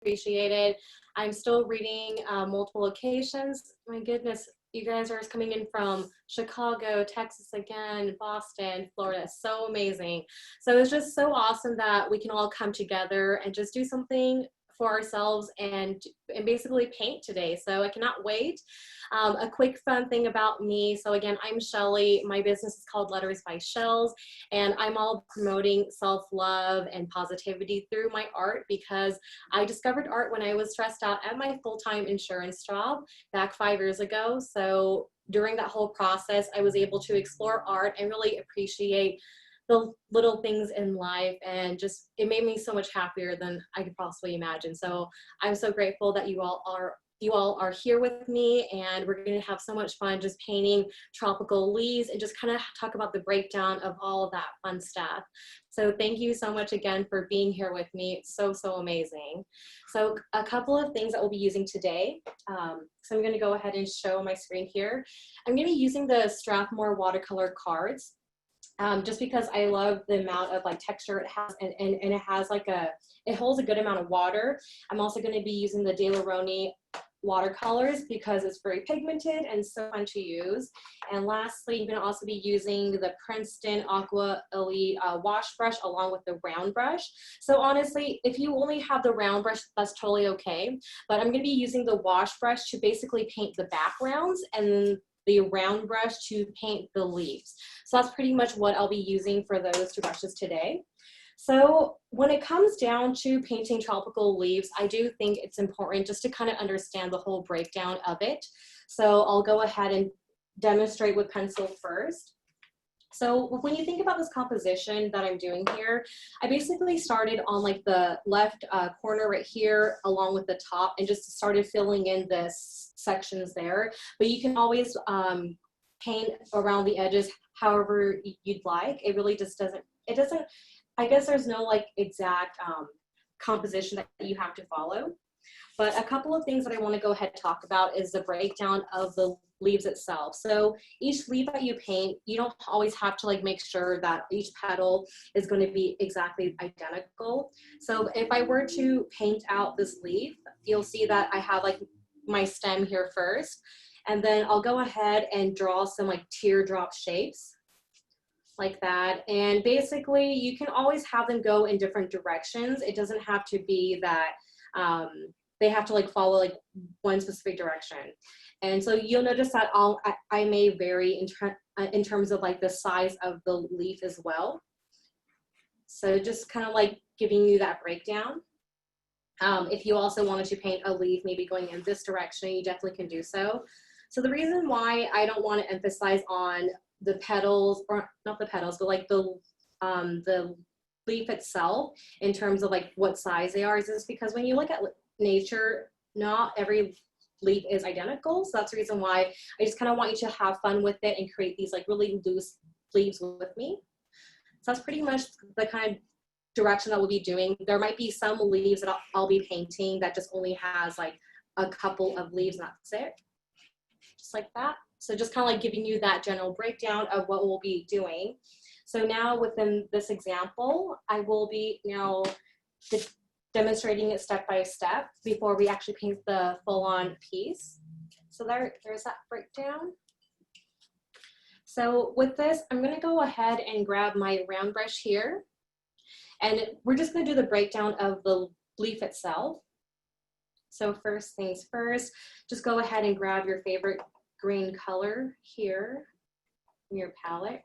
appreciate it. I'm still reading multiple locations. My goodness, you guys are coming in from Chicago, Texas again, Boston, Florida. So amazing. So it's just so awesome that we can all come together and just do something for ourselves and basically paint today. So I cannot wait. A quick fun thing about me. So again, I'm Shelly. My business is called Letters by Shells, and I'm all promoting self-love and positivity through my art because I discovered art when I was stressed out at my full-time insurance job back 5 years ago. So during that whole process, I was able to explore art and really appreciate the little things in life, and just it made me so much happier than I could possibly imagine. So I'm so grateful that you all are here with me, and we're going to have so much fun just painting tropical leaves and just kind of talk about the breakdown of all of that fun stuff. So thank you so much again for being here with me. It's so amazing. So a couple of things that we'll be using today. So I'm going to go ahead and show my screen here. I'm going to be using the Strathmore watercolor cards. Just because I love the amount of like texture it has, and it has like it holds a good amount of water. I'm also going to be using the Daler-Rowney watercolors because it's very pigmented and so fun to use. And lastly, you're going to also be using the Princeton Aqua Elite wash brush along with the round brush. So honestly, if you only have the round brush, that's totally okay. But I'm going to be using the wash brush to basically paint the backgrounds, and the round brush to paint the leaves. So that's pretty much what I'll be using for those two brushes today. So when it comes down to painting tropical leaves, I do think it's important just to kind of understand the whole breakdown of it. So I'll go ahead and demonstrate with pencil first. So when you think about this composition that I'm doing here, I basically started on like the left corner right here along with the top and just started filling in this sections there. But you can always paint around the edges however you'd like. It really just doesn't, I guess there's no like exact composition that you have to follow. But a couple of things that I want to go ahead and talk about is the breakdown of the leaves itself. So each leaf that you paint, you don't always have to like make sure that each petal is going to be exactly identical. So if I were to paint out this leaf, you'll see that I have like my stem here first, and then I'll go ahead and draw some like teardrop shapes like that. And basically you can always have them go in different directions. It doesn't have to be that they have to like follow like one specific direction. And so you'll notice that I may vary in terms of like the size of the leaf as well. So just kind of like giving you that breakdown. If you also wanted to paint a leaf maybe going in this direction, you definitely can do so. So the reason why I don't want to emphasize on the petals, or not the petals, but like the leaf itself in terms of like what size they are, is just because when you look at nature, not every leaf is identical. So that's the reason why I just kind of want you to have fun with it and create these like really loose leaves with me. So that's pretty much the kind of direction that we'll be doing. There might be some leaves that I'll be painting that just only has like a couple of leaves and that's it. Just like that. So just kind of like giving you that general breakdown of what we'll be doing. So now within this example, I will be now demonstrating it step by step before we actually paint the full-on piece. So there's that breakdown. So with this, I'm going to go ahead and grab my round brush here, and we're just going to do the breakdown of the leaf itself. So first things first, just go ahead and grab your favorite green color here in your palette.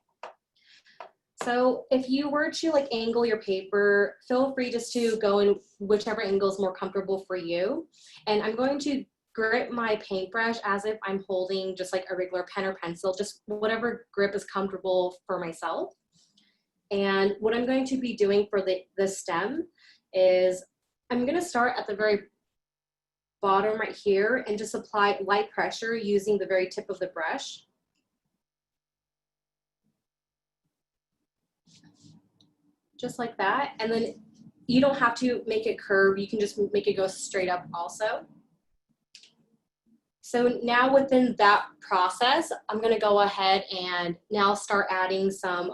So if you were to like angle your paper, feel free just to go in whichever angle is more comfortable for you. And I'm going to grip my paintbrush as if I'm holding just like a regular pen or pencil, just whatever grip is comfortable for myself. And what I'm going to be doing for the stem is I'm going to start at the very bottom right here and just apply light pressure using the very tip of the brush. Just like that. And then you don't have to make it curve. You can just make it go straight up also. So now within that process, I'm going to go ahead and now start adding some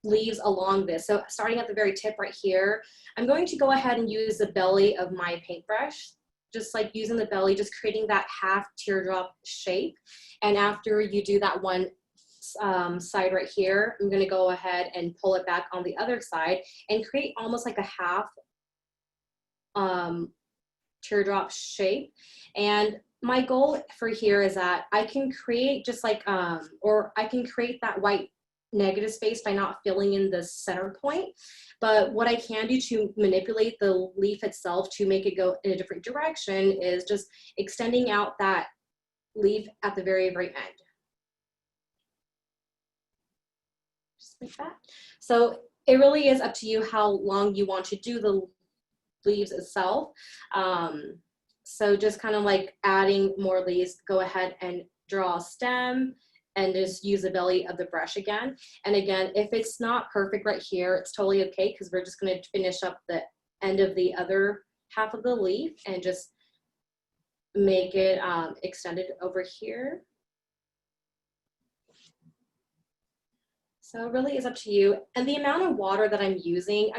leaves along this. So starting at the very tip right here, I'm going to go ahead and use the belly of my paintbrush, just like using the belly, just creating that half teardrop shape. And after you do that one side right here, I'm gonna go ahead and pull it back on the other side and create almost like a half teardrop shape. And my goal for here is that I can create just like, or I can create that white negative space by not filling in the center point. But what I can do to manipulate the leaf itself to make it go in a different direction is just extending out that leaf at the very, very end. Just like that. So it really is up to you how long you want to do the leaves itself. So just kind of like adding more leaves, go ahead and draw a stem and just use the belly of the brush again. And again, if it's not perfect right here, it's totally okay, because we're just going to finish up the end of the other half of the leaf and just make it extended over here. So it really is up to you. And the amount of water that I'm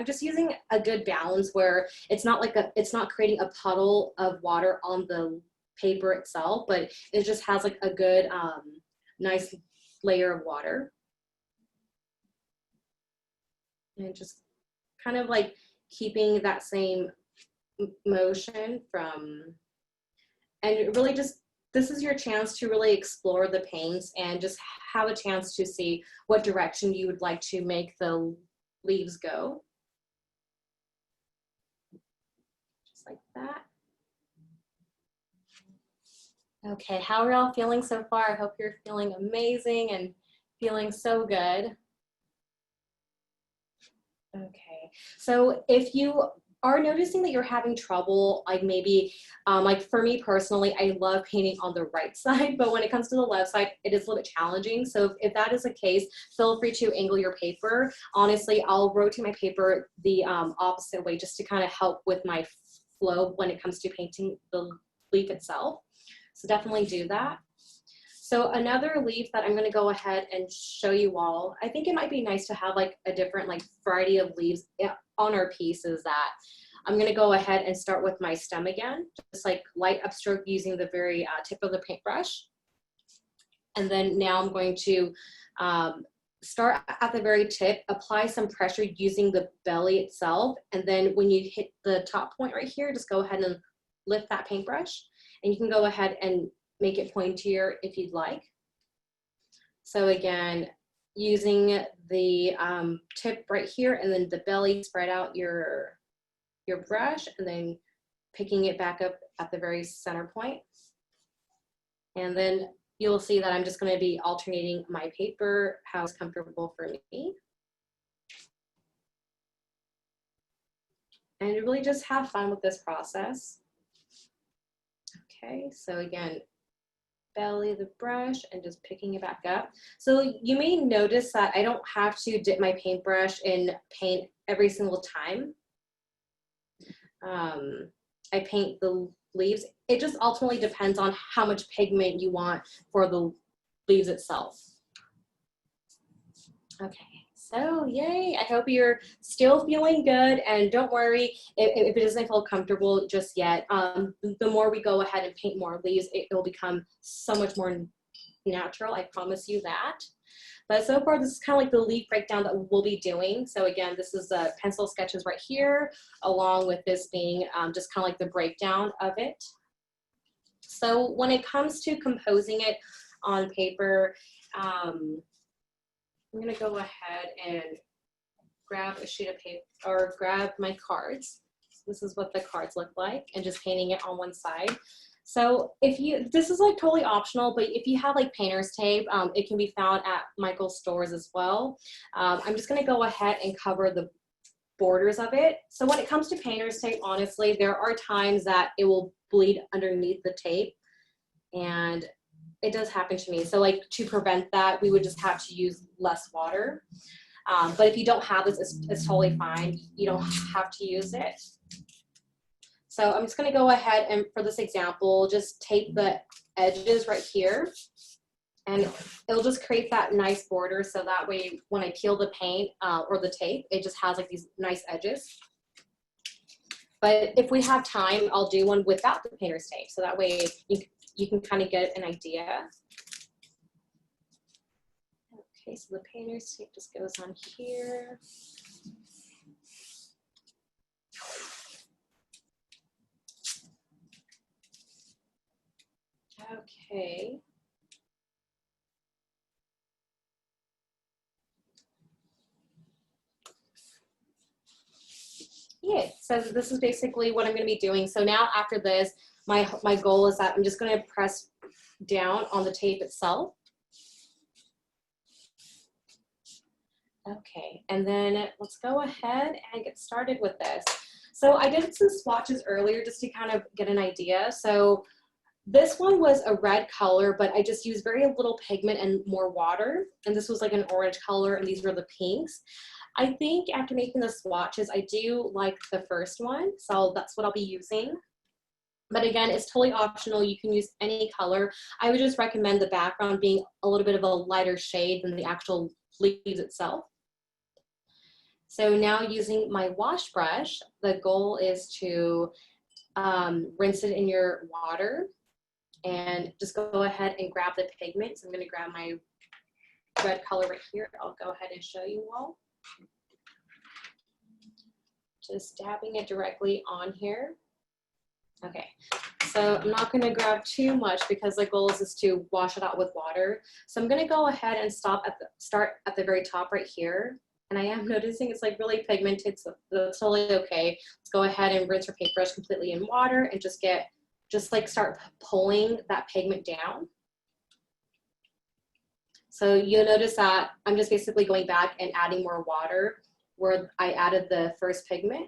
just using a good balance where it's not like it's not creating a puddle of water on the paper itself, but it just has like a good, nice layer of water. And just kind of like keeping that same motion from, and really just, this is your chance to really explore the paints and just have a chance to see what direction you would like to make the leaves go. Just like that. Okay, how are y'all feeling so far? I hope you're feeling amazing and feeling so good. Okay, so if you are noticing that you're having trouble, like maybe, like for me personally, I love painting on the right side, but when it comes to the left side, it is a little bit challenging. So if that is the case, feel free to angle your paper. Honestly, I'll rotate my paper the opposite way just to kind of help with my flow when it comes to painting the leaf itself. So definitely do that. So another leaf that I'm going to go ahead and show you all, I think it might be nice to have like a different like variety of leaves on our piece, is that I'm going to go ahead and start with my stem again, just like light upstroke using the very tip of the paintbrush. And then now I'm going to start at the very tip, apply some pressure using the belly itself. And then when you hit the top point right here, just go ahead and lift that paintbrush. And you can go ahead and make it pointier if you'd like. So again, using the tip right here and then the belly, spread out your brush and then picking it back up at the very center point. And then you'll see that I'm just going to be alternating my paper, how it's comfortable for me. And really just have fun with this process. Okay, so again, belly the brush and just picking it back up. So you may notice that I don't have to dip my paintbrush in paint every single time I paint the leaves. It just ultimately depends on how much pigment you want for the leaves itself. Okay. So yay, I hope you're still feeling good, and don't worry if it doesn't feel comfortable just yet. The more we go ahead and paint more leaves, it will become so much more natural, I promise you that. But so far, this is kind of like the leaf breakdown that we'll be doing. So again, this is the pencil sketches right here, along with this being just kind of like the breakdown of it. So when it comes to composing it on paper, I'm going to go ahead and grab a sheet of paper or grab my cards. So this is what the cards look like, and just painting it on one side. So if you, this is like totally optional, but if you have like painter's tape, it can be found at Michael's stores as well. I'm just going to go ahead and cover the borders of it. So when it comes to painter's tape, honestly, there are times that it will bleed underneath the tape, and it does happen to me. So like to prevent that, we would just have to use less water. But if you don't have this, it's totally fine. You don't have to use it. So I'm just going to go ahead and for this example, just tape the edges right here. And it'll just create that nice border, so that way when I peel the paint or the tape, it just has like these nice edges. But if we have time, I'll do one without the painter's tape, so that way you can kind of get an idea. Okay, so the painter's tape just goes on here. Okay. Yeah, so this is basically what I'm going to be doing. So now after this, my goal is that I'm just going to press down on the tape itself. Okay, and then let's go ahead and get started with this. So I did some swatches earlier just to kind of get an idea. So this one was a red color, but I just used very little pigment and more water. And this was like an orange color, and these were the pinks. I think after making the swatches, I do like the first one, so that's what I'll be using. But again, it's totally optional. You can use any color. I would just recommend the background being a little bit of a lighter shade than the actual leaves itself. So now using my wash brush, the goal is to rinse it in your water and just go ahead and grab the pigment. So I'm going to grab my red color right here. I'll go ahead and show you all. Just dabbing it directly on here. Okay, so I'm not going to grab too much because the goal is to wash it out with water. So I'm going to go ahead and start at the very top right here. And I am noticing it's like really pigmented, so that's totally okay. Let's go ahead and rinse our paintbrush completely in water and just like start pulling that pigment down. So you'll notice that I'm just basically going back and adding more water where I added the first pigment.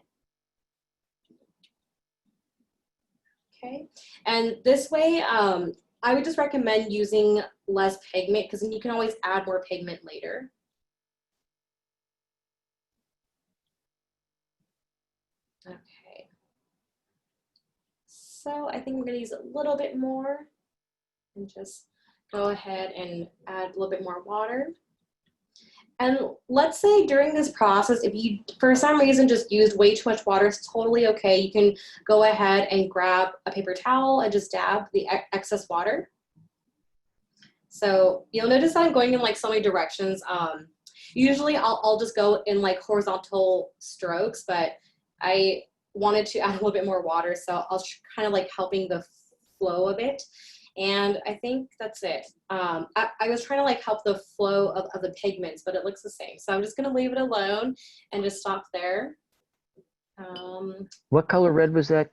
Okay, and this way, I would just recommend using less pigment because then you can always add more pigment later. Okay, so I think I'm gonna use a little bit more and just go ahead and add a little bit more water. And let's say during this process, if you, for some reason, just used way too much water, it's totally okay. You can go ahead and grab a paper towel and just dab the excess water. So you'll notice that I'm going in like so many directions. Usually I'll just go in like horizontal strokes, but I wanted to add a little bit more water, so I'll kind of like helping the flow of it. And I think that's it. I was trying to like help the flow of the pigments, but it looks the same. So I'm just gonna leave it alone and just stop there. What color red was that?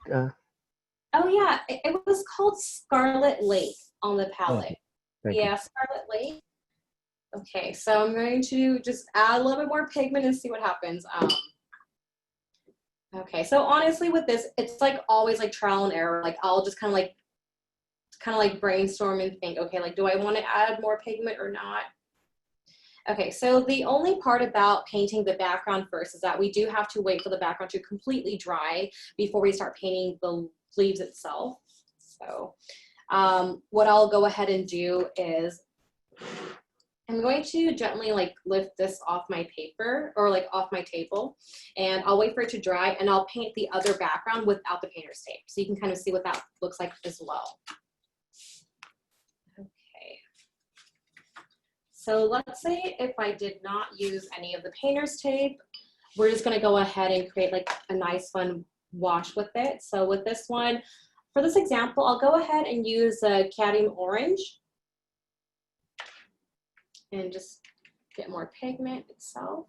Oh yeah, it was called Scarlet Lake on the palette. Thank you. Scarlet Lake. Okay, so I'm going to just add a little bit more pigment and see what happens. Okay, so honestly with this, it's like always like trial and error. Like I'll just kind of like brainstorm and think, okay, like do I want to add more pigment or not? Okay, so the only part about painting the background first is that we do have to wait for the background to completely dry before we start painting the leaves itself. So what I'll go ahead and do is I'm going to gently like lift this off my paper or like off my table, and I'll wait for it to dry, and I'll paint the other background without the painter's tape. So you can kind of see what that looks like as well. Okay. So let's say if I did not use any of the painter's tape, we're just gonna go ahead and create like a nice fun wash with it. So with this one, for this example, I'll go ahead and use a cadmium orange and just get more pigment itself.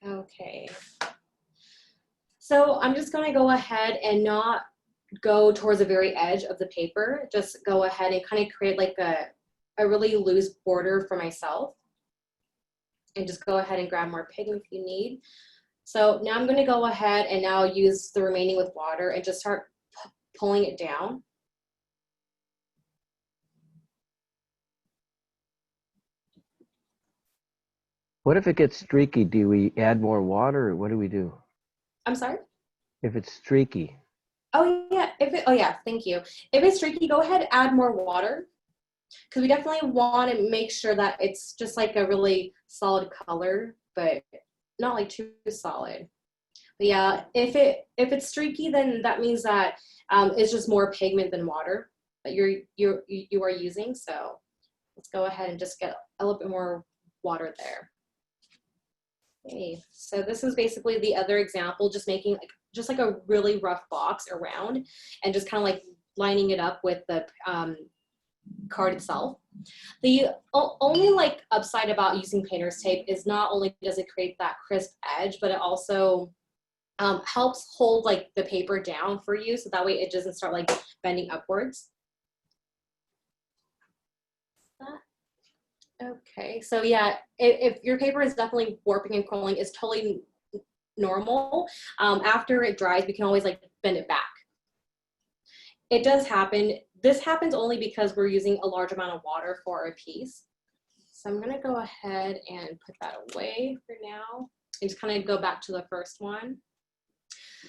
Okay. So I'm just gonna go ahead and not go towards the very edge of the paper. Just go ahead and kind of create like a really loose border for myself. And just go ahead and grab more pigment if you need. So now I'm gonna go ahead and now use the remaining with water and just start pulling it down. What if it gets streaky? Do we add more water, or what do we do? I'm sorry? If it's streaky. Oh yeah, oh yeah, thank you. If it's streaky, go ahead and add more water. because we definitely want to make sure that it's just like a really solid color, but not like too solid. But yeah, if it's streaky, then that means that it's just more pigment than water that you are using. So let's go ahead and just get a little bit more water there. Okay, so this is basically the other example, just making like a really rough box around and just kind of like lining it up with the card itself. The only like upside about using painter's tape is not only does it create that crisp edge, but it also helps hold like the paper down for you, so that way it doesn't start like bending upwards. Okay, so yeah, if your paper is definitely warping and curling, it's totally normal. After it dries, we can always like bend it back. It does happen. This happens only because we're using a large amount of water for our piece. So I'm gonna go ahead and put that away for now and just kind of go back to the first one.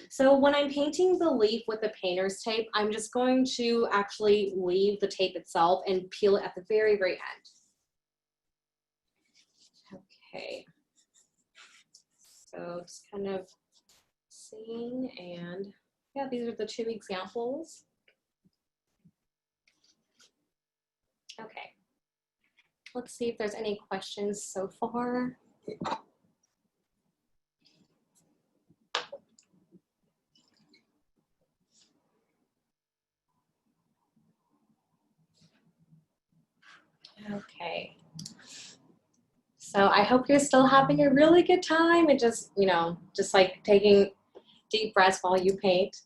So when I'm painting the leaf with the painter's tape, I'm just going to actually leave the tape itself and peel it at the very, very end. Okay, so just kind of seeing, and yeah, these are the two examples. Okay, let's see if there's any questions so far. Okay. So I hope you're still having a really good time and just, just like taking deep breaths while you paint.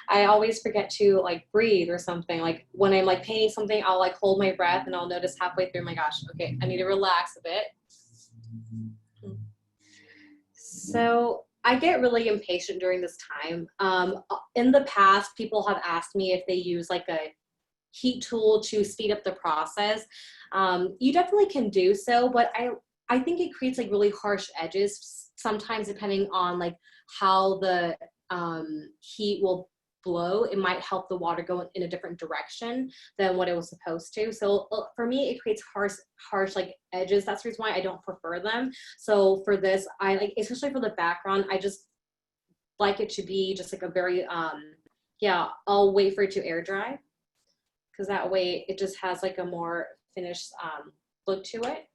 I always forget to like breathe or something. Like when I'm like painting something, I'll like hold my breath and I'll notice halfway through, my gosh, okay, I need to relax a bit. So I get really impatient during this time. In the past, people have asked me if they use like a heat tool to speed up the process. You definitely can do so, but I think it creates like really harsh edges sometimes, depending on like how the heat will blow. It might help the water go in a different direction than what it was supposed to. So for me, it creates harsh like edges. That's the reason why I don't prefer them. So for this, I like, especially for the background, I just like it to be just like a very yeah, I'll wait for it to air dry, because that way it just has like a more finished look to it.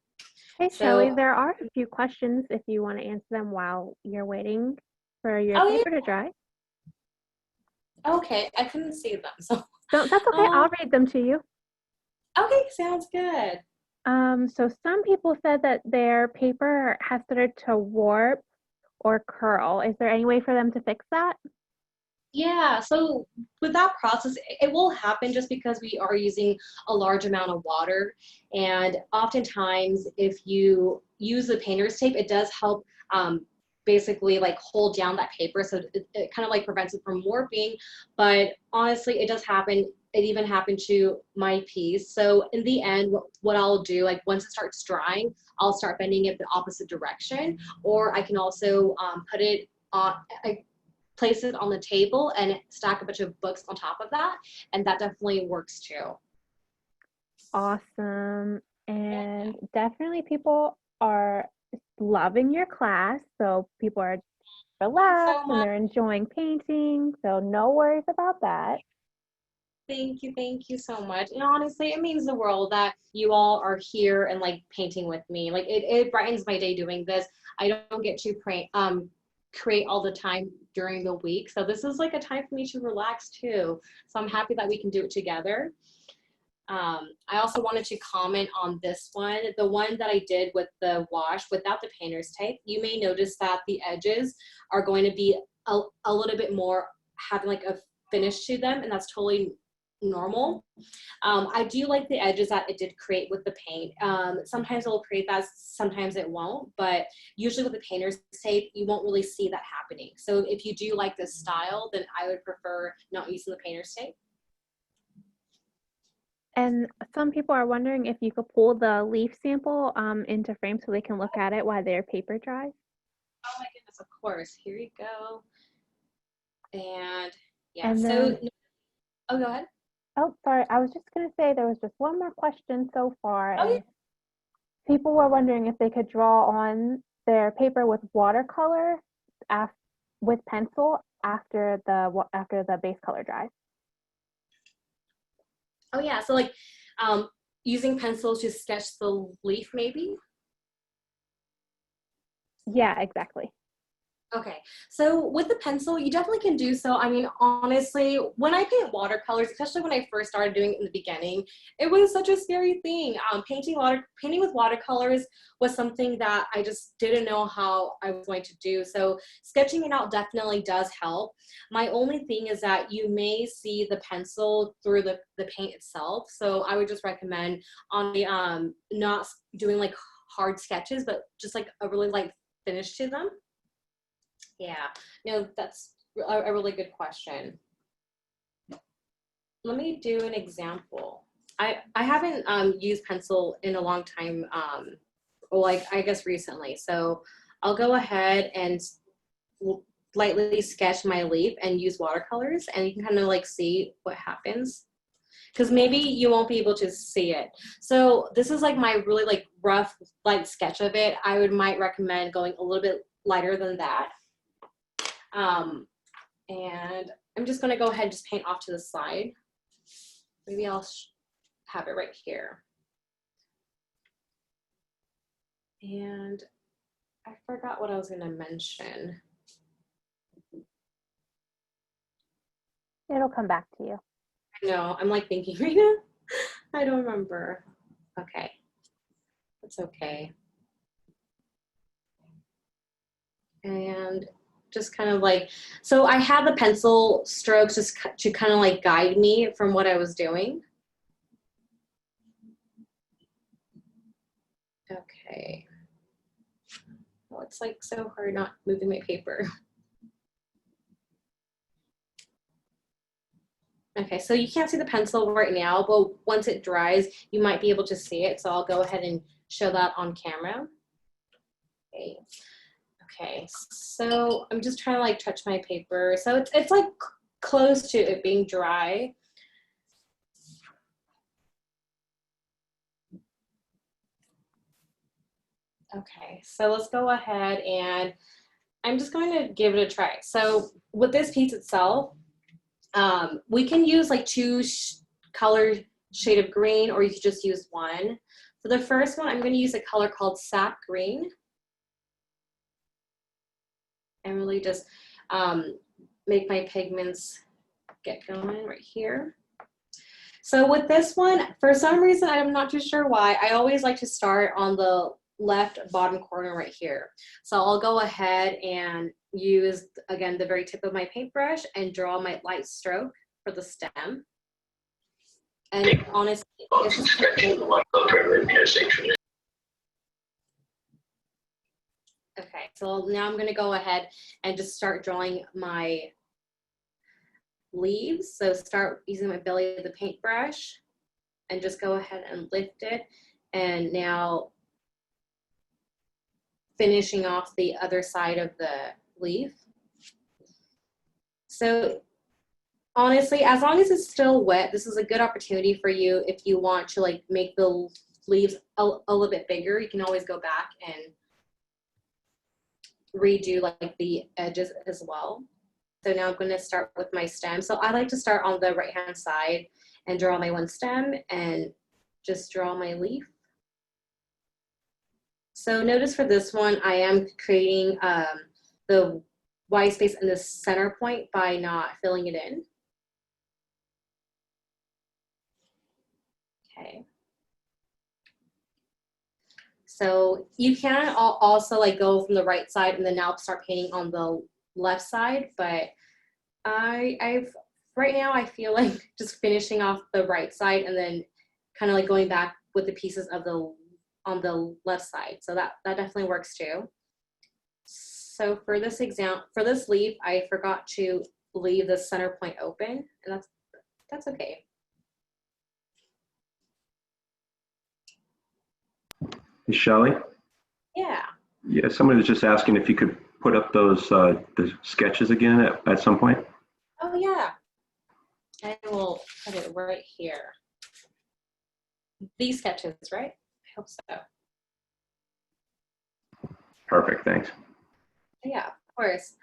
Hey, So, Shelly, there are a few questions if you want to answer them while you're waiting for your paper to dry. Okay, I couldn't see them, so. That's okay. I'll read them to you. Okay, sounds good. So some people said that their paper has started to warp or curl. Is there any way for them to fix that? Yeah, so with that process, it will happen just because we are using a large amount of water. And oftentimes, if you use the painter's tape, it does help basically like hold down that paper. So it kind of like prevents it from warping. But honestly, it does happen. It even happened to my piece. So in the end, what I'll do, like once it starts drying, I'll start bending it the opposite direction. Or I can also put it on, place it on the table and stack a bunch of books on top of that, and that definitely works too. Awesome. And definitely people are loving your class, so people are relaxed and they're enjoying painting, so no worries about that. Thank you so much. And honestly, it means the world that you all are here and like painting with me. Like it brightens my day doing this. I don't get to create all the time during the week, so this is like a time for me to relax too. So I'm happy that we can do it together. I also wanted to comment on this one, the one that I did with the wash without the painter's tape. You may notice that the edges are going to be a little bit more, having like a finish to them, and that's totally normal. I do like the edges that it did create with the paint. Sometimes it will create that, sometimes it won't, but usually with the painter's tape, you won't really see that happening. So if you do like this style, then I would prefer not using the painter's tape. And some people are wondering if you could pull the leaf sample into frame so they can look at it while their paper dries. Oh my goodness, of course. Here you go. And yeah, and so, then, oh, go ahead. Oh, sorry. I was just going to say there was just one more question so far. Oh, yeah. And people were wondering if they could draw on their paper with watercolor with pencil after the base color dries. Oh yeah, so like using pencils to sketch the leaf maybe? Yeah, exactly. Okay, so with the pencil, you definitely can do so. I mean, honestly, when I paint watercolors, especially when I first started doing it in the beginning, it was such a scary thing. Painting with watercolors was something that I just didn't know how I was going to do. So sketching it out definitely does help. My only thing is that you may see the pencil through the paint itself. So I would just recommend on the not doing like hard sketches, but just like a really light finish to them. Yeah, no, that's a really good question. Let me do an example. I haven't used pencil in a long time, like I guess recently. So I'll go ahead and lightly sketch my leaf and use watercolors, and you can kind of like see what happens. Because maybe you won't be able to see it. So this is like my really like rough light sketch of it. I might recommend going a little bit lighter than that. And I'm just gonna go ahead and just paint off to the side. Maybe I'll have it right here. And I forgot what I was gonna mention. It'll come back to you. No, I'm like thinking right now. I don't remember. Okay, that's okay. And just kind of like, so I had the pencil strokes just to kind of like guide me from what I was doing. Okay. Oh, it's like so hard not moving my paper. Okay, so you can't see the pencil right now, but once it dries, you might be able to see it. So I'll go ahead and show that on camera. Okay. Okay, so I'm just trying to like touch my paper. So it's like close to it being dry. Okay, so let's go ahead and I'm just going to give it a try. So with this piece itself, we can use like two color shade of green, or you could just use one. So the first one, I'm going to use a color called Sap Green. And really just make my pigments get going right here. So with this one, for some reason, I'm not too sure why, I always like to start on the left bottom corner right here. So I'll go ahead and use, again, the very tip of my paintbrush and draw my light stroke for the stem. And honestly, it's just okay, so now I'm gonna go ahead and just start drawing my leaves. So start using my belly of the paintbrush and just go ahead and lift it. And now finishing off the other side of the leaf. So honestly, as long as it's still wet, this is a good opportunity for you if you want to like make the leaves a little bit bigger. You can always go back and redo like the edges as well. So now I'm going to start with my stem. So I like to start on the right hand side and draw my one stem and just draw my leaf. So notice for this one, I am creating the white space in the center point by not filling it in. Okay. So you can also like go from the right side and then now start painting on the left side, but right now I feel like just finishing off the right side and then kind of like going back with the pieces of on the left side. So that definitely works too. So for this leaf, I forgot to leave the center point open, and that's okay. Hey, Shelley? Yeah. Yeah, somebody was just asking if you could put up those the sketches again at some point. Oh yeah. I will put it right here. These sketches, right? I hope so. Perfect, thanks. Yeah, of course.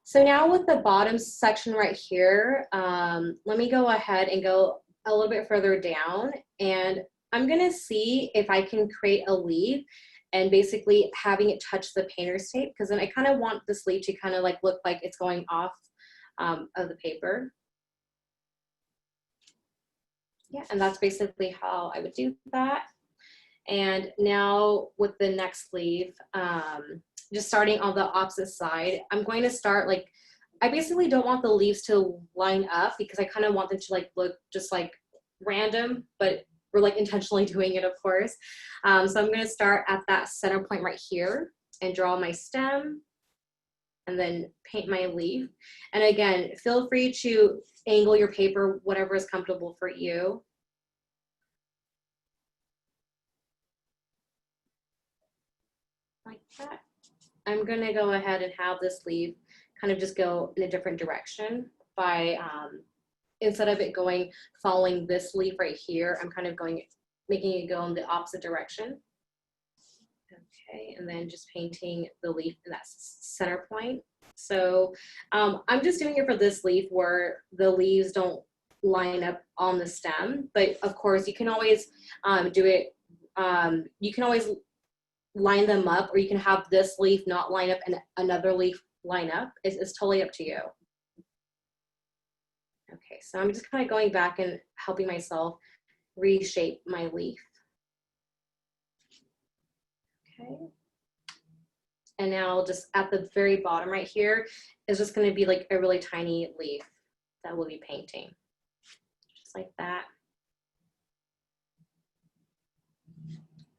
So now with the bottom section right here, let me go ahead and go a little bit further down, and I'm gonna see if I can create a leaf and basically having it touch the painter's tape, because then I kind of want this leaf to kind of like look like it's going off of the paper. Yeah, and that's basically how I would do that. And now with the next leaf, just starting on the opposite side, I'm going to start like, I basically don't want the leaves to line up because I kind of want them to like look just like random, but we're like intentionally doing it, of course. So I'm going to start at that center point right here and draw my stem and then paint my leaf. And again, feel free to angle your paper, whatever is comfortable for you. Like that. I'm gonna go ahead and have this leaf kind of just go in a different direction by, instead of it going, following this leaf right here, I'm kind of going, making it go in the opposite direction. Okay, and then just painting the leaf in that center point. So I'm just doing it for this leaf where the leaves don't line up on the stem, but of course you can always do it, you can always line them up, or you can have this leaf not line up and another leaf line up. It's totally up to you. Okay, so I'm just kind of going back and helping myself reshape my leaf. Okay. And now just at the very bottom right here is just going to be like a really tiny leaf that we'll be painting. Just like that.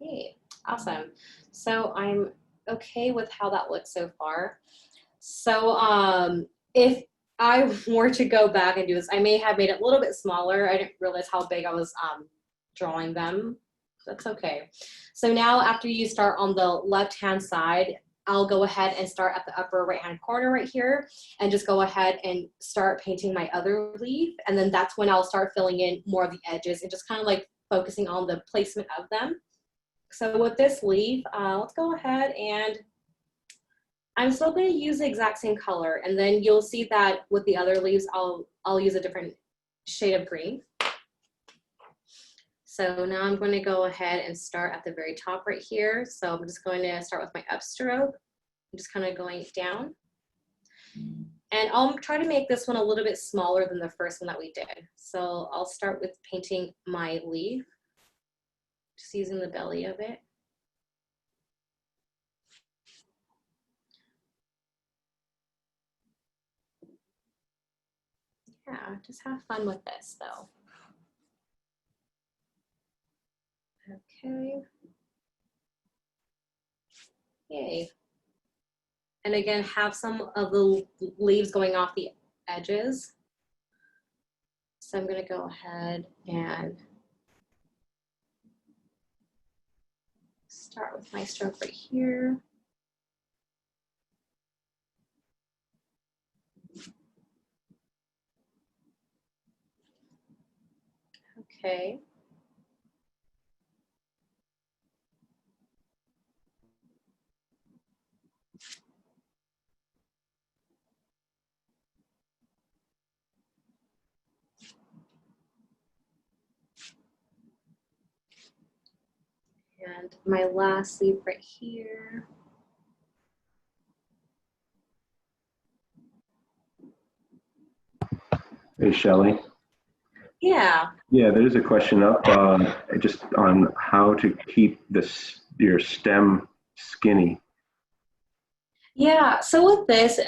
Okay, awesome. So I'm okay with how that looks so far. So if I were to go back and do this, I may have made it a little bit smaller. I didn't realize how big I was drawing them. That's okay. So now after you start on the left-hand side, I'll go ahead and start at the upper right-hand corner right here and just go ahead and start painting my other leaf. And then that's when I'll start filling in more of the edges and just kind of like focusing on the placement of them. So with this leaf, let's go ahead and I'm still going to use the exact same color, and then you'll see that with the other leaves, I'll use a different shade of green. So now I'm going to go ahead and start at the very top right here. So I'm just going to start with my upstroke. I'm just kind of going down. And I'll try to make this one a little bit smaller than the first one that we did. So I'll start with painting my leaf, just using the belly of it. Yeah, just have fun with this though. Okay. Yay. And again, have some of the leaves going off the edges. So I'm going to go ahead and start with my stroke right here. Okay. And my last leaf right here. Hey, Shelley. Yeah. Yeah, there is a question up just on how to keep your stem skinny. Yeah, so with this,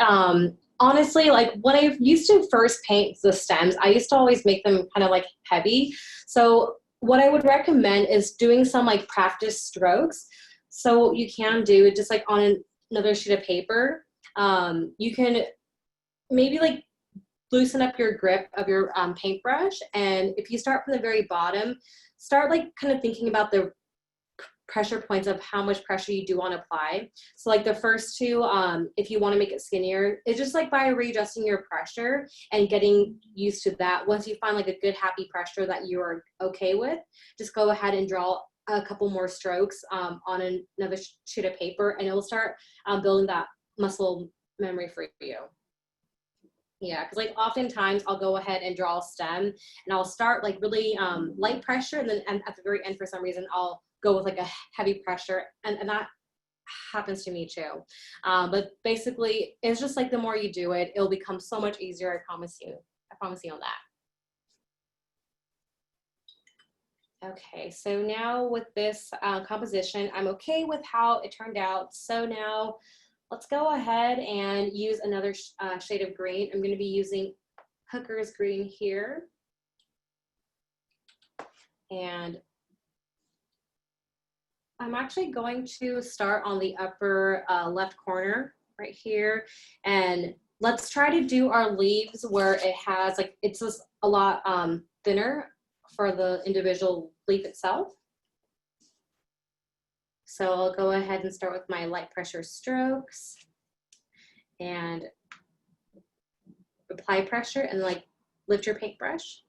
honestly, like when I used to first paint the stems, I used to always make them kind of like heavy. So what I would recommend is doing some like practice strokes. So what you can do, just like on another sheet of paper, you can maybe like loosen up your grip of your paintbrush. And if you start from the very bottom, start like kind of thinking about the pressure points of how much pressure you do want to apply. So like the first two, if you want to make it skinnier, it's just like by readjusting your pressure and getting used to that. Once you find like a good happy pressure that you're okay with, just go ahead and draw a couple more strokes on another sheet of paper, and it will start building that muscle memory for you. Yeah, because like oftentimes I'll go ahead and draw a stem, and I'll start like really light pressure, and then at the very end for some reason I'll go with like a heavy pressure, and that happens to me too. But basically it's just like the more you do it, it'll become so much easier. I promise you on that. Okay, so now with this composition, I'm okay with how it turned out. So now let's go ahead and use another shade of green. I'm going to be using Hooker's Green here. And I'm actually going to start on the upper left corner right here. And let's try to do our leaves where it has like, it's just a lot thinner for the individual leaf itself. So I'll go ahead and start with my light pressure strokes and apply pressure and like lift your paintbrush.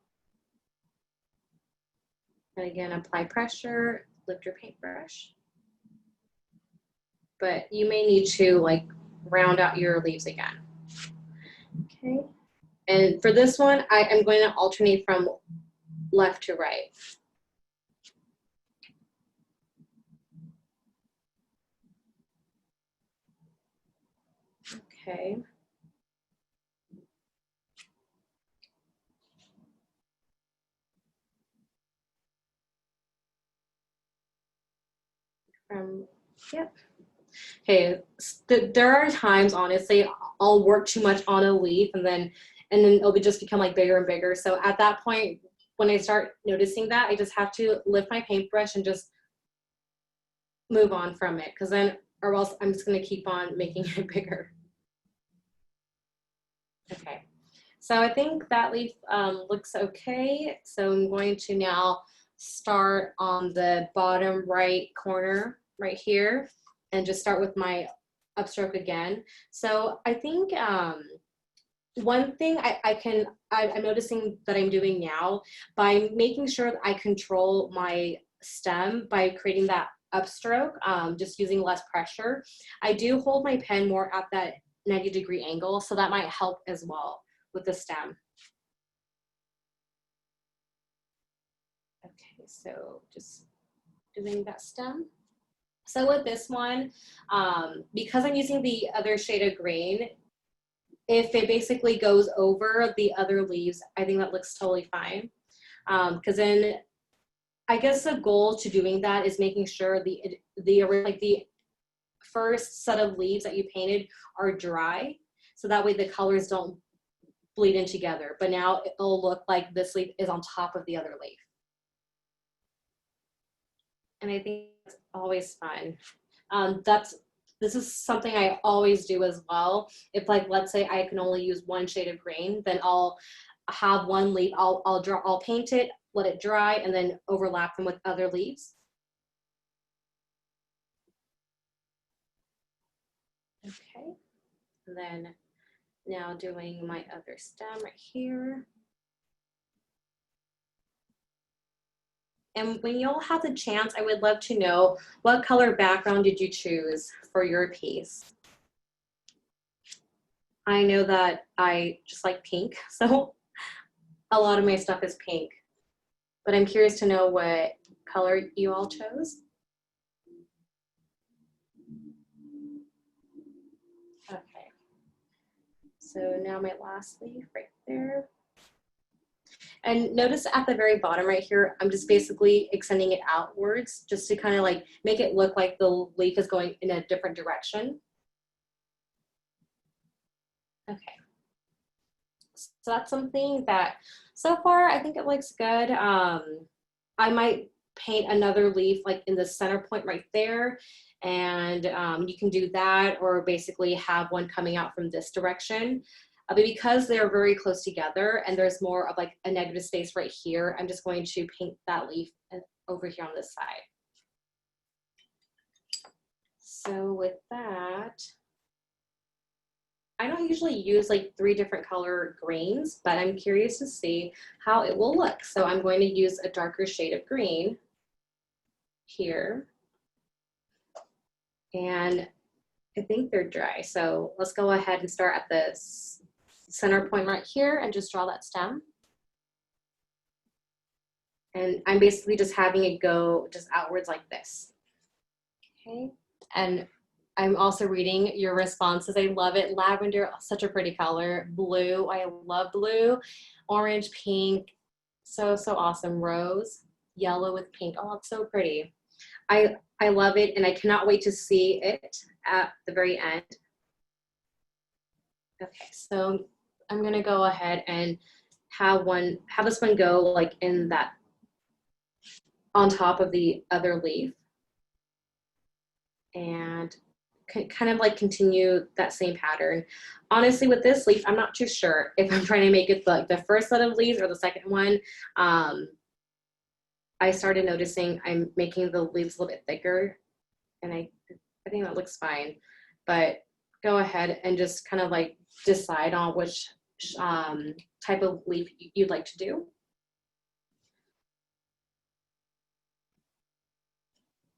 And again, apply pressure, lift your paintbrush. But you may need to like round out your leaves again. Okay. And for this one, I am going to alternate from left to right. Okay. Yep. Okay, there are times, honestly, I'll work too much on a leaf and then it'll just become like bigger and bigger. So at that point, when I start noticing that, I just have to lift my paintbrush and just move on from it, because then, or else I'm just going to keep on making it bigger. Okay, so I think that leaf looks okay. So I'm going to now start on the bottom right corner right here and just start with my upstroke again. So I think one thing I'm noticing that I'm doing now, by making sure that I control my stem by creating that upstroke, just using less pressure, I do hold my pen more at that 90-degree angle, so that might help as well with the stem. Okay, so just doing that stem. So with this one, because I'm using the other shade of green, if it basically goes over the other leaves, I think that looks totally fine. Because then I guess the goal to doing that is making sure the first set of leaves that you painted are dry, so that way the colors don't bleed in together. But now it'll look like this leaf is on top of the other leaf. And I think it's always fun. This is something I always do as well. If like, let's say I can only use one shade of green, then I'll have one leaf, I'll paint it, let it dry, and then overlap them with other leaves. Okay, and then now doing my other stem right here. And when you'll have the chance, I would love to know, what color background did you choose for your piece? I know that I just like pink, so a lot of my stuff is pink. But I'm curious to know what color you all chose. Okay. So now my last leaf right there. And notice at the very bottom right here, I'm just basically extending it outwards just to kind of like make it look like the leaf is going in a different direction. Okay. So that's something that so far I think it looks good. I might paint another leaf like in the center point right there. And you can do that, or basically have one coming out from this direction. But because they're very close together and there's more of like a negative space right here, I'm just going to paint that leaf over here on this side. So with that, I don't usually use like 3 different color greens, but I'm curious to see how it will look. So I'm going to use a darker shade of green here. And I think they're dry. So let's go ahead and start at the center point right here and just draw that stem. And I'm basically just having it go just outwards like this. Okay. And I'm also reading your responses. I love it. Lavender, such a pretty color. Blue, I love blue. Orange, pink, so awesome. Rose, yellow with pink. Oh, it's so pretty. I love it, and I cannot wait to see it at the very end. Okay, so I'm gonna go ahead and have this one go like in that, on top of the other leaf, and kind of like continue that same pattern. Honestly, with this leaf, I'm not too sure if I'm trying to make it like the first set of leaves or the second one. I started noticing I'm making the leaves a little bit thicker, and I think that looks fine. But go ahead and just kind of like decide on which type of leaf you'd like to do.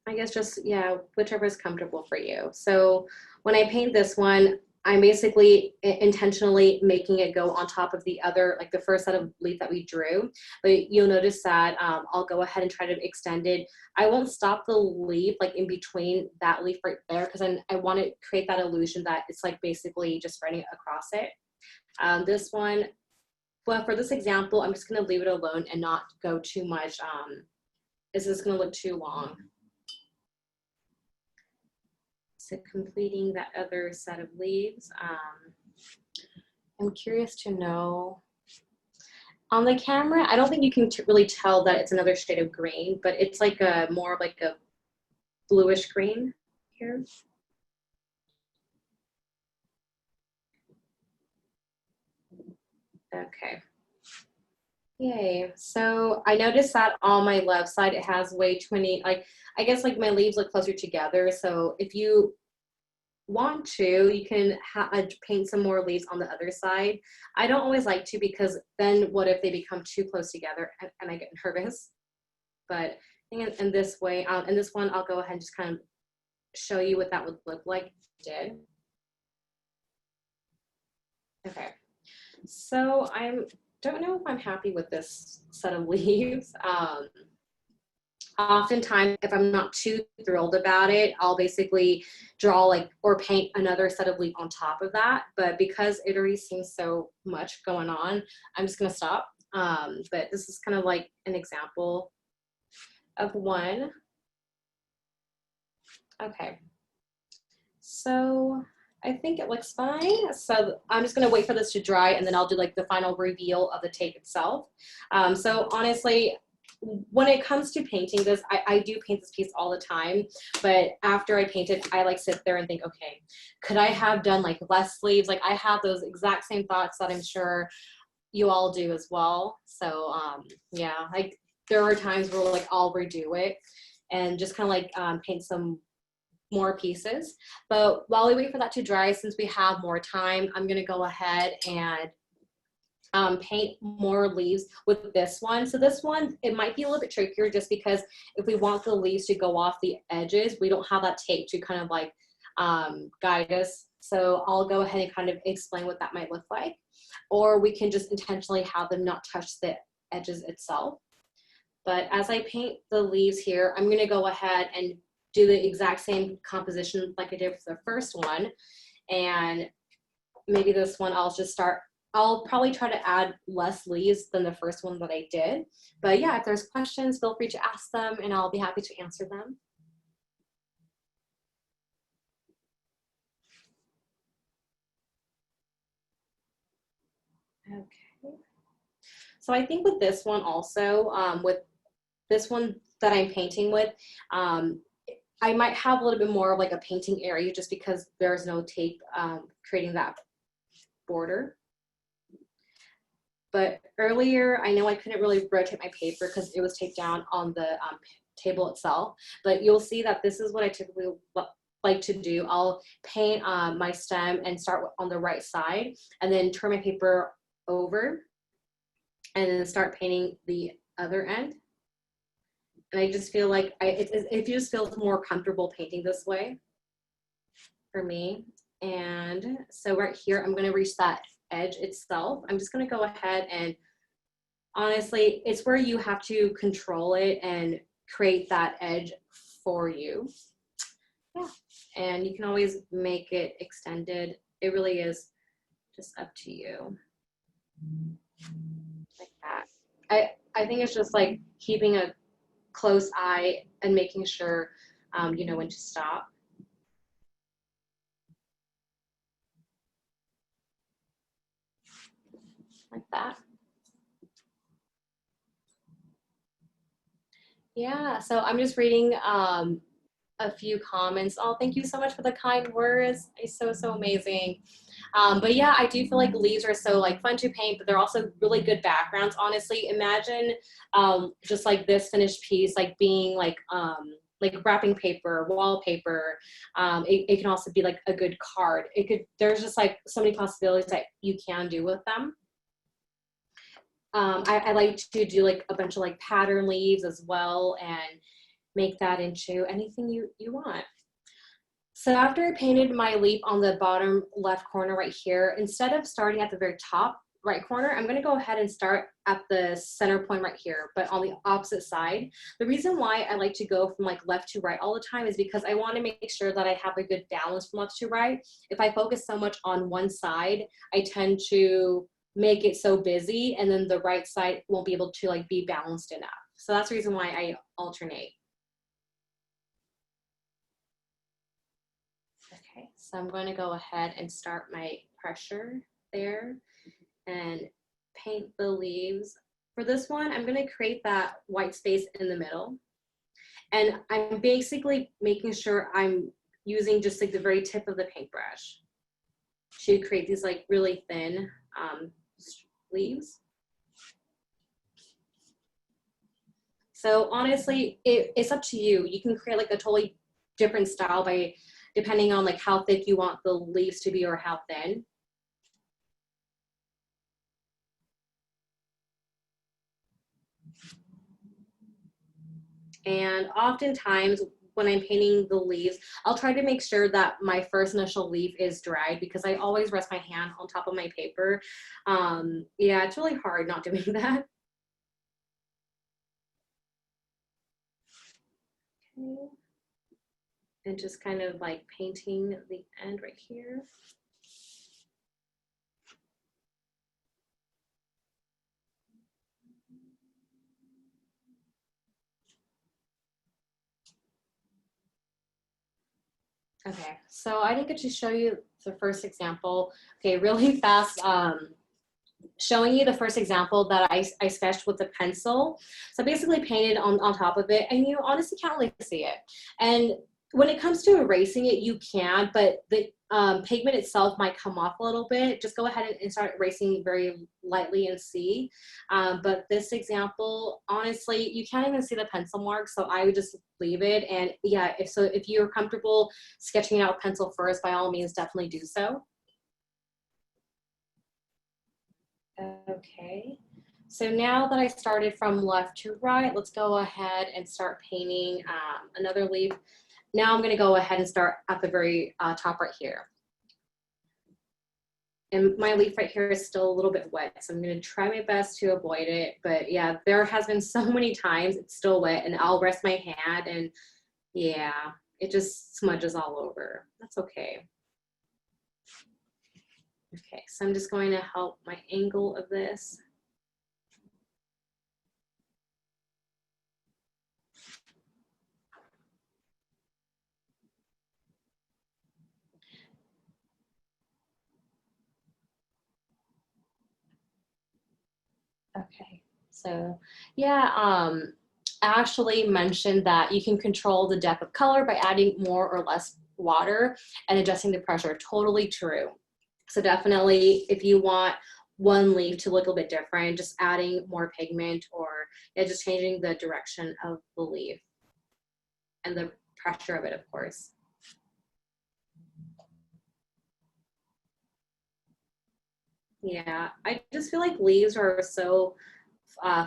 I guess just, yeah, whichever is comfortable for you. So when I paint this one, I'm basically intentionally making it go on top of the other, like the first set of leaf that we drew. But you'll notice that I'll go ahead and try to extend it. I won't stop the leaf like in between that leaf right there, because I want to create that illusion that it's like basically just running across it. This one, well, for this example, I'm just going to leave it alone and not go too much. Is this going to look too long? So completing that other set of leaves. I'm curious to know, on the camera, I don't think you can really tell that it's another shade of green, but it's like a more like a bluish green here. Okay. Yay. So I noticed that on my left side, it has way too many, like, I guess like my leaves look closer together. So if you want to, you can paint some more leaves on the other side. I don't always like to, because then what if they become too close together and I get nervous. But in this way, in this one, I'll go ahead and just kind of show you what that would look like. Okay, so I don't know if I'm happy with this set of leaves. Oftentimes, if I'm not too thrilled about it, I'll basically draw like or paint another set of leaf on top of that. But because it already seems so much going on, I'm just gonna stop. But this is kind of like an example of one. Okay, so I think it looks fine. So I'm just gonna wait for this to dry, and then I'll do like the final reveal of the tape itself. So honestly, when it comes to painting this, I do paint this piece all the time, but after I paint it, I like sit there and think, okay, could I have done like less sleeves? Like I have those exact same thoughts that I'm sure you all do as well. So yeah, like there are times where like I'll redo it and just kind of like paint some more pieces. But while we wait for that to dry, since we have more time, I'm gonna go ahead and paint more leaves with this one. So this one, it might be a little bit trickier just because if we want the leaves to go off the edges, we don't have that tape to kind of like guide us. So I'll go ahead and kind of explain what that might look like. Or we can just intentionally have them not touch the edges itself. But as I paint the leaves here, I'm gonna go ahead and do the exact same composition like I did for the first one. And maybe this one I'll probably try to add less leaves than the first one that I did. But yeah, if there's questions, feel free to ask them and I'll be happy to answer them. Okay. So I think with this one also, with this one that I'm painting with, I might have a little bit more of like a painting area just because there's no tape creating that border. But earlier, I know I couldn't really rotate my paper because it was taped down on the table itself, but you'll see that this is what I typically like to do, I'll paint my stem and start on the right side and then turn my paper over and then start painting the other end. And I just feel like it just feels more comfortable painting this way for me. And so right here, I'm gonna reach that edge itself. I'm just gonna go ahead and honestly, it's where you have to control it and create that edge for you. Yeah, and you can always make it extended. It really is just up to you. Like that. I think it's just like keeping a close eye and making sure you know when to stop. Like that. Yeah, so I'm just reading a few comments. Oh, thank you so much for the kind words. It's so amazing. But yeah, I do feel like leaves are so like fun to paint, but they're also really good backgrounds. Honestly, imagine just like this finished piece, like being like wrapping paper, wallpaper. It can also be like a good card. There's just like so many possibilities that you can do with them. I like to do like a bunch of like pattern leaves as well and make that into anything you want. So after I painted my leaf on the bottom left corner right here, instead of starting at the very top right corner, I'm gonna go ahead and start at the center point right here, but on the opposite side. The reason why I like to go from like left to right all the time is because I wanna make sure that I have a good balance from left to right. If I focus so much on one side, I tend to make it so busy and then the right side won't be able to like be balanced enough. So that's the reason why I alternate. Okay, so I'm going to go ahead and start my pressure there and paint the leaves. For this one, I'm going to create that white space in the middle. And I'm basically making sure I'm using just like the very tip of the paintbrush to create these like really thin leaves. So honestly, it's up to you. You can create like a totally different style by depending on like how thick you want the leaves to be or how thin. And oftentimes when I'm painting the leaves, I'll try to make sure that my first initial leaf is dried because I always rest my hand on top of my paper. Yeah, it's really hard not doing that. Okay. And just kind of like painting the end right here. Okay, so I didn't get to show you the first example. Okay, really fast, showing you the first example that I sketched with the pencil. So basically painted on top of it, and you honestly can't really see it. And when it comes to erasing it, you can, but the pigment itself might come off a little bit. Just go ahead and start erasing very lightly and see. But this example, honestly, you can't even see the pencil mark, so I would just leave it. And yeah, if you're comfortable sketching out with pencil first, by all means, definitely do so. Okay, so now that I started from left to right, let's go ahead and start painting another leaf. Now I'm going to go ahead and start at the very top right here. And my leaf right here is still a little bit wet, so I'm going to try my best to avoid it. But yeah, there has been so many times it's still wet and I'll rest my hand and yeah, it just smudges all over. That's okay. Okay, so I'm just going to help my angle of this. Okay, so yeah, Ashley mentioned that you can control the depth of color by adding more or less water and adjusting the pressure. Totally true. So definitely, if you want one leaf to look a bit different, just adding more pigment or just changing the direction of the leaf and the pressure of it, of course. Yeah, I just feel like leaves are so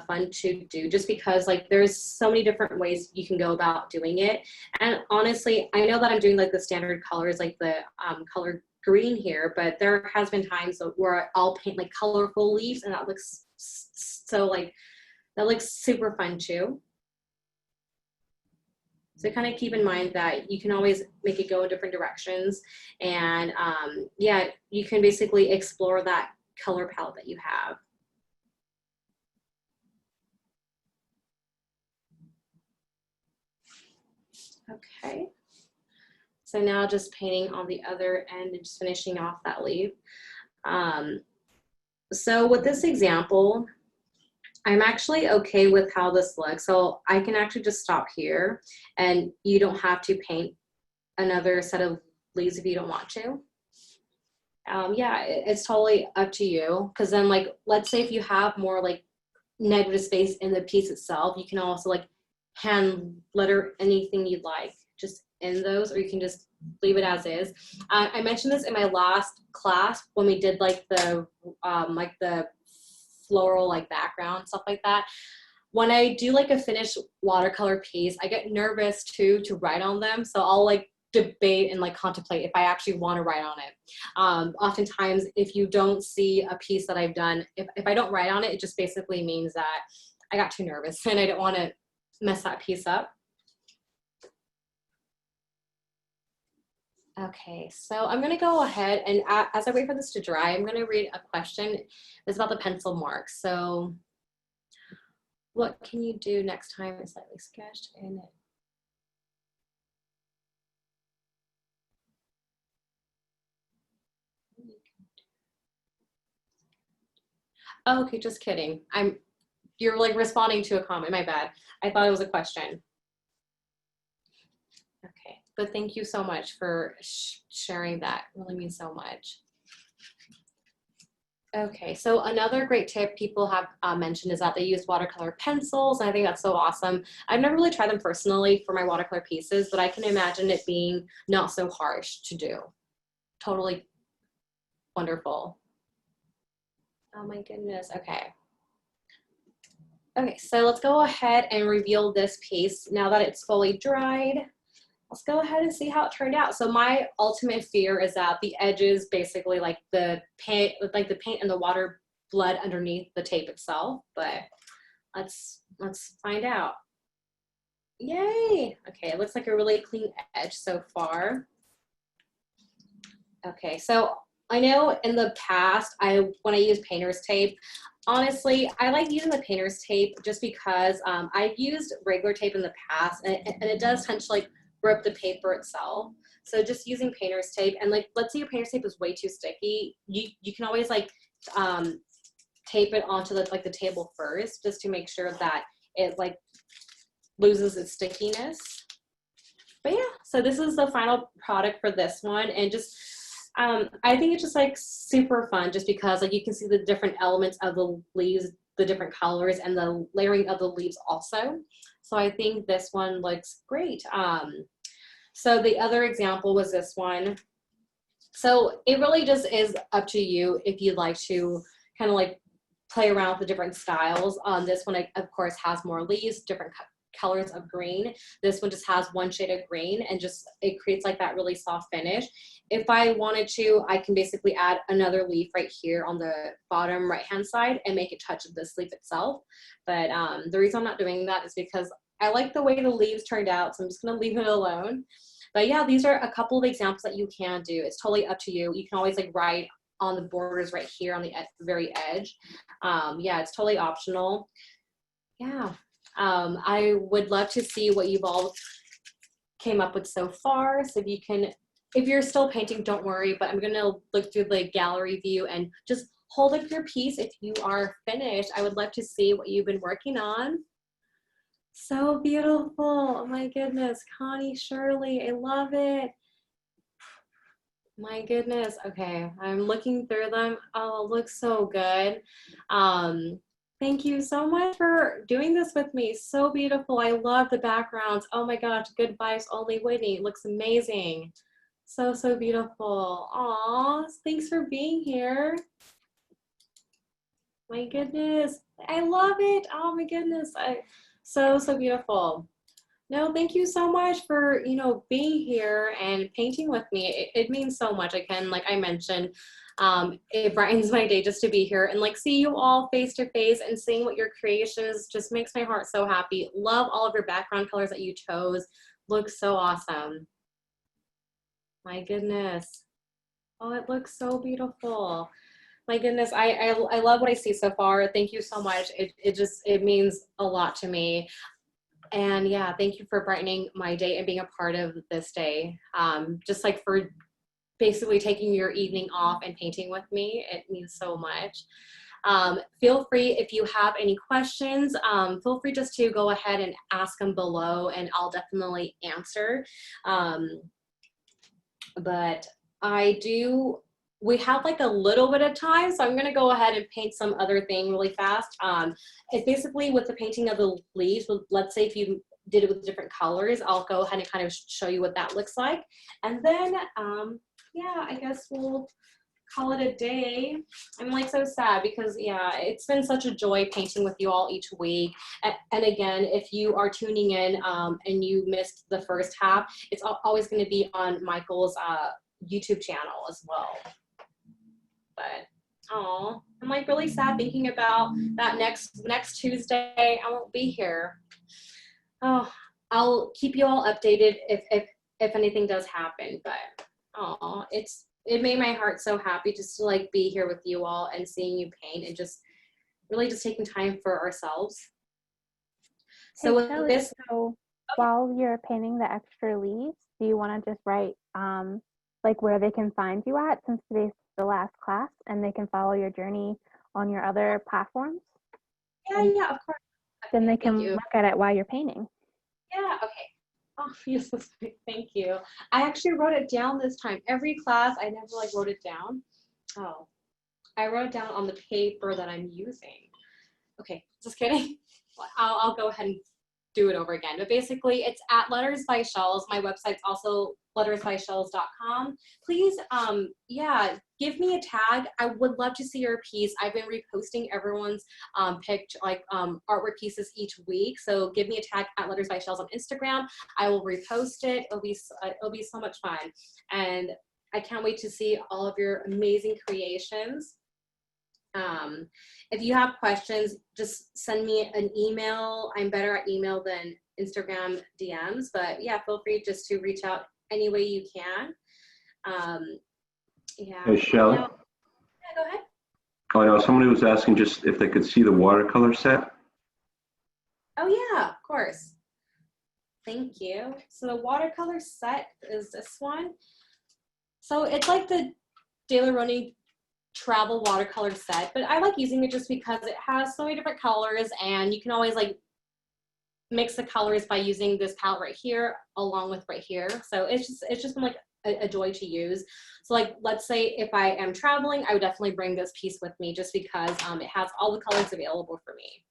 fun to do just because like there's so many different ways you can go about doing it. And honestly, I know that I'm doing like the standard colors, like the color green here, but there has been times where I'll paint like colorful leaves and that looks so like, that looks super fun too. So kind of keep in mind that you can always make it go in different directions. And yeah, you can basically explore that color palette that you have. Okay. So now just painting on the other end and just finishing off that leaf. So with this example, I'm actually okay with how this looks. So I can actually just stop here and you don't have to paint another set of leaves if you don't want to. Yeah, it's totally up to you. Cause then like, let's say if you have more like negative space in the piece itself, you can also like hand letter anything you'd like just in those, or you can just leave it as is. I mentioned this in my last class when we did like the floral like background, stuff like that. When I do like a finished watercolor piece, I get nervous too to write on them. So I'll like debate and like contemplate if I actually want to write on it. Oftentimes, if you don't see a piece that I've done, if I don't write on it, it just basically means that I got too nervous and I don't want to mess that piece up. Okay, so I'm gonna go ahead and as I wait for this to dry, I'm gonna read a question. It's about the pencil marks. So what can you do next time it's slightly sketched in it? Oh, okay, just kidding. You're like responding to a comment, my bad. I thought it was a question. Okay, but thank you so much for sharing that. It really means so much. Okay, so another great tip people have mentioned is that they use watercolor pencils, and I think that's so awesome. I've never really tried them personally for my watercolor pieces, but I can imagine it being not so harsh to do. Totally wonderful. Oh my goodness, okay. Okay, so let's go ahead and reveal this piece now that it's fully dried. Let's go ahead and see how it turned out. So my ultimate fear is that the edges, basically like the paint and the water bled underneath the tape itself, but let's find out. Yay! Okay, it looks like a really clean edge so far. Okay, so I know in the past, when I use painter's tape, honestly, I like using the painter's tape just because I've used regular tape in the past, and it does tend to like rip the paper itself. So just using painter's tape, and like, let's say your painter's tape is way too sticky, you can always like tape it onto the table first, just to make sure that it like loses its stickiness. But yeah, so this is the final product for this one, and just I think it's just like super fun just because like you can see the different elements of the leaves, the different colors, and the layering of the leaves also. So I think this one looks great. So the other example was this one. So it really just is up to you if you'd like to kind of like play around with the different styles. This one, of course, has more leaves, different colors of green. This one just has one shade of green, and just it creates like that really soft finish. If I wanted to, I can basically add another leaf right here on the bottom right hand side and make it touch this leaf itself. But the reason I'm not doing that is because I like the way the leaves turned out, so I'm just gonna leave it alone. But yeah, these are a couple of examples that you can do. It's totally up to you. You can always like write on the borders right here on the very edge. Yeah, it's totally optional. Yeah. I would love to see what you've all came up with so far. So if you're still painting, don't worry, but I'm gonna look through the gallery view and just hold up your piece if you are finished. I would love to see what you've been working on. So beautiful, oh my goodness, Connie, Shirley, I love it. My goodness, okay, I'm looking through them. Oh, it looks so good. Thank you so much for doing this with me. So beautiful. I love the backgrounds. Oh my gosh, good vibes only Whitney. It looks amazing. So beautiful. Aw, thanks for being here. My goodness, I love it. Oh my goodness, so beautiful. No, thank you so much for, being here and painting with me. It means so much. Again, like I mentioned, it brightens my day just to be here and like see you all face to face and seeing what your creations just makes my heart so happy. Love all of your background colors that you chose. Looks so awesome. My goodness. Oh, it looks so beautiful. My goodness, I love what I see so far. Thank you so much. It means a lot to me. And yeah, thank you for brightening my day and being a part of this day. Just like for basically taking your evening off and painting with me, it means so much. Feel free, if you have any questions, feel free just to go ahead and ask them below and I'll definitely answer. But we have like a little bit of time, so I'm gonna go ahead and paint some other thing really fast. It's basically with the painting of the leaves. Let's say if you did it with different colors, I'll go ahead and kind of show you what that looks like. And then, yeah, I guess we'll call it a day. I'm like so sad because yeah, it's been such a joy painting with you all each week. And again, if you are tuning in and you missed the first half, it's always gonna be on Michael's YouTube channel as well. But oh, I'm like really sad thinking about that next Tuesday. I won't be here. Oh, I'll keep you all updated if anything does happen. But oh, it made my heart so happy just to like be here with you all and seeing you paint and just really just taking time for ourselves. So Hey, Kelly, this, so while you're painting the extra leaves, do you want to just write like where they can find you at, since today's the last class and they can follow your journey on your other platforms? yeah, of course. Then they Thank can you. look at it while you're painting. Yeah, okay. Oh, you're so sweet. Thank you. I actually wrote it down this time. Every class, I never like wrote it down. Oh, I wrote it down on the paper that I'm using. Okay, just kidding. I'll go ahead and do it over again. But basically, it's at Letters by Shells. My website's also lettersbyshells.com. Please, yeah, give me a tag. I would love to see your piece. I've been reposting everyone's artwork pieces each week. So give me a tag at Letters by Shells on Instagram. I will repost it. It'll be so much fun. And I can't wait to see all of your amazing creations. If you have questions, just send me an email. I'm better at email than Instagram DMs, but yeah, feel free just to reach out any way you can. Yeah. Hey, Shelly. Yeah, go ahead. Oh, no, somebody was asking just if they could see the watercolor set. Oh yeah, of course. Thank you. So the watercolor set is this one. So it's like the Daler-Rowney travel watercolor set, but I like using it just because it has so many different colors and you can always like mix the colors by using this palette right here along with right here. So it's just been like a joy to use. So like, let's say if I am traveling, I would definitely bring this piece with me just because it has all the colors available for me.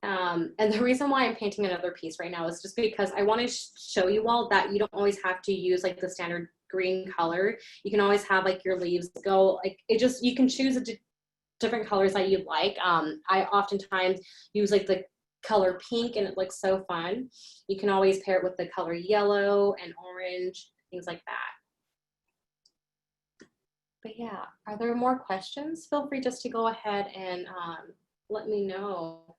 And the reason why I'm painting another piece right now is just because I want to show you all that you don't always have to use like the standard green color. You can always have like your leaves go like you can choose different colors that you like. I oftentimes use like the color pink and it looks so fun. You can always pair it with the color yellow and orange, things like that. But yeah, are there more questions? Feel free just to go ahead and let me know.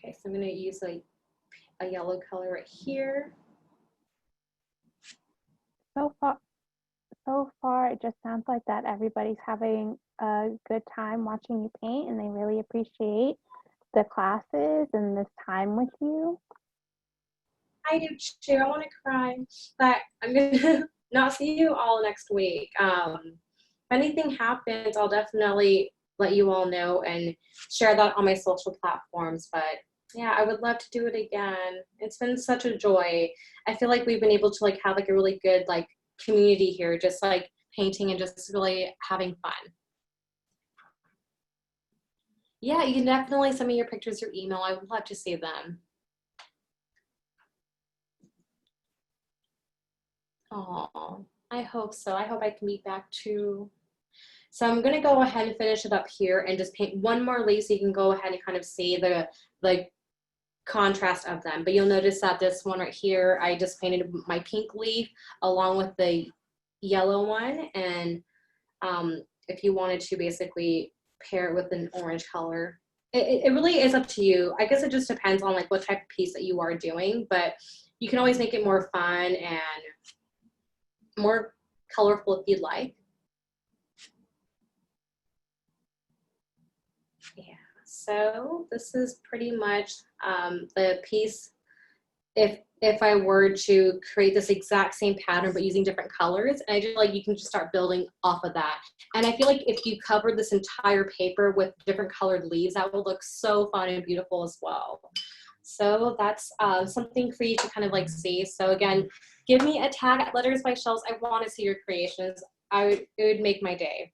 Okay, so I'm going to use a yellow color right here. So far, it just sounds like that everybody's having a good time watching you paint and they really appreciate the classes and this time with you. I do too. I want to cry, but I'm going to not see you all next week. If anything happens, I'll definitely let you all know and share that on my social platforms. But yeah, I would love to do it again. It's been such a joy. I feel like we've been able to like have like a really good like community here, just like painting and just really having fun. Yeah, you can definitely send me your pictures, your email. I would love to see them. Oh, I hope so. I hope I can be back too. So I'm gonna go ahead and finish it up here and just paint one more leaf so you can go ahead and kind of see the contrast of them. But you'll notice that this one right here, I just painted my pink leaf along with the yellow one. And if you wanted to basically pair it with an orange color, it really is up to you. I guess it just depends on like what type of piece that you are doing, but you can always make it more fun and more colorful if you'd like. Yeah, so this is pretty much the piece. If I were to create this exact same pattern but using different colors, and I just like you can just start building off of that. And I feel like if you covered this entire paper with different colored leaves, that would look so fun and beautiful as well. So that's something for you to kind of like see. So again, give me a tag at Letters by Shells. I want to see your creations. It would make my day.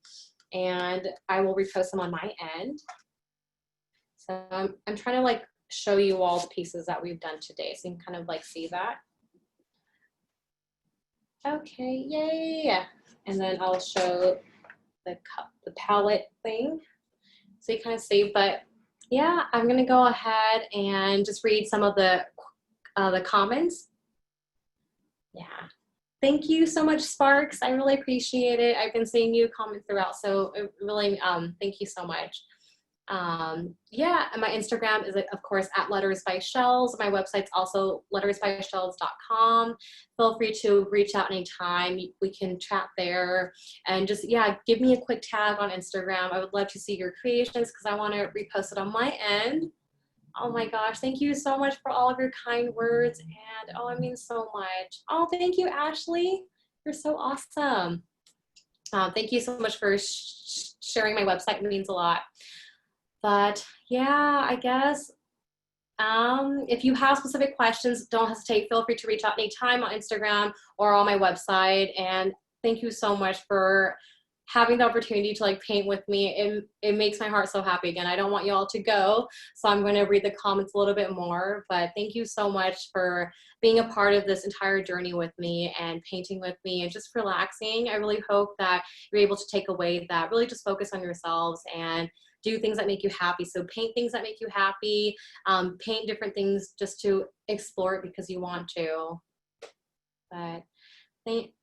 And I will repost them on my end. So I'm trying to like show you all the pieces that we've done today so you can kind of like see that. Okay, yay. And then I'll show the palette thing so you kind of see. But yeah, I'm gonna go ahead and just read some of the comments. Yeah, thank you so much, Sparks. I really appreciate it. I've been seeing you comment throughout, so it really thank you so much. Yeah, and my Instagram is of course at Letters by Shells. My website's also lettersbyshells.com. Feel free to reach out anytime. We can chat there, and just yeah, give me a quick tag on Instagram. I would love to see your creations because I want to repost it on my end. Oh my gosh, thank you so much for all of your kind words, and oh, it means so much. Oh, thank you, Ashley. You're so awesome. Thank you so much for sharing my website. It means a lot. But yeah, I guess if you have specific questions, don't hesitate. Feel free to reach out anytime on Instagram or on my website. And thank you so much for having the opportunity to like paint with me. It makes my heart so happy. Again, I don't want you all to go, so I'm going to read the comments a little bit more. But thank you so much for being a part of this entire journey with me and painting with me and just relaxing. I really hope that you're able to take away that. Really just focus on yourselves and do things that make you happy. So paint things that make you happy, paint different things just to explore it because you want to. But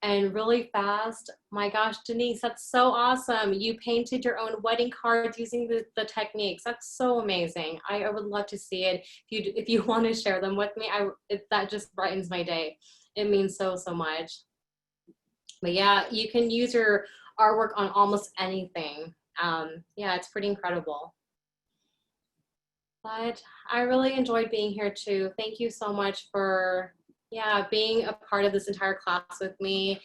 and really fast, my gosh, Denise, that's so awesome. You painted your own wedding cards using the techniques. That's so amazing. I would love to see it. If you want to share them with me, that just brightens my day. It means so much. But yeah, you can use your artwork on almost anything. Yeah, it's pretty incredible. But I really enjoyed being here too. Thank you so much for being a part of this entire class with me. It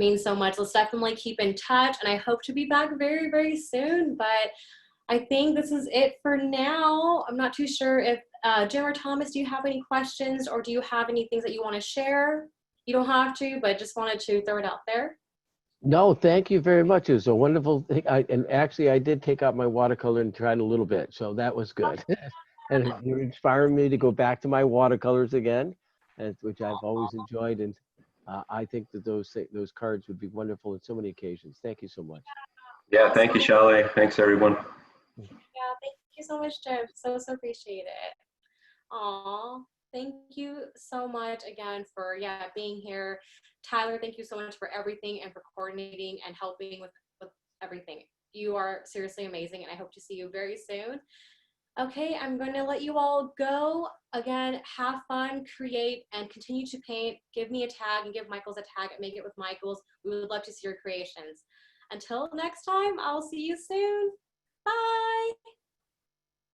means so much. Let's definitely keep in touch, and I hope to be back very soon. But I think this is it for now. I'm not too sure if Jim or Thomas, do you have any questions, or do you have any things that you want to share? You don't have to, but just wanted to throw it out there. No, thank you very much. It was a wonderful thing. And actually, I did take out my watercolor and tried a little bit, so that was good. And you're inspiring me to go back to my watercolors again, which I've always enjoyed. And I think that those cards would be wonderful on so many occasions. Thank you so much. Yeah, thank you, Shelley. Thanks, everyone. Yeah, thank you so much, Jim. So appreciate it. Aw, thank you so much again for being here. Tyler, thank you so much for everything and for coordinating and helping with everything. You are seriously amazing, and I hope to see you very soon. Okay, I'm going to let you all go. Again, have fun, create, and continue to paint. Give me a tag and give Michaels a tag at Make It With Michaels. We would love to see your creations. Until next time, I'll see you soon. Bye.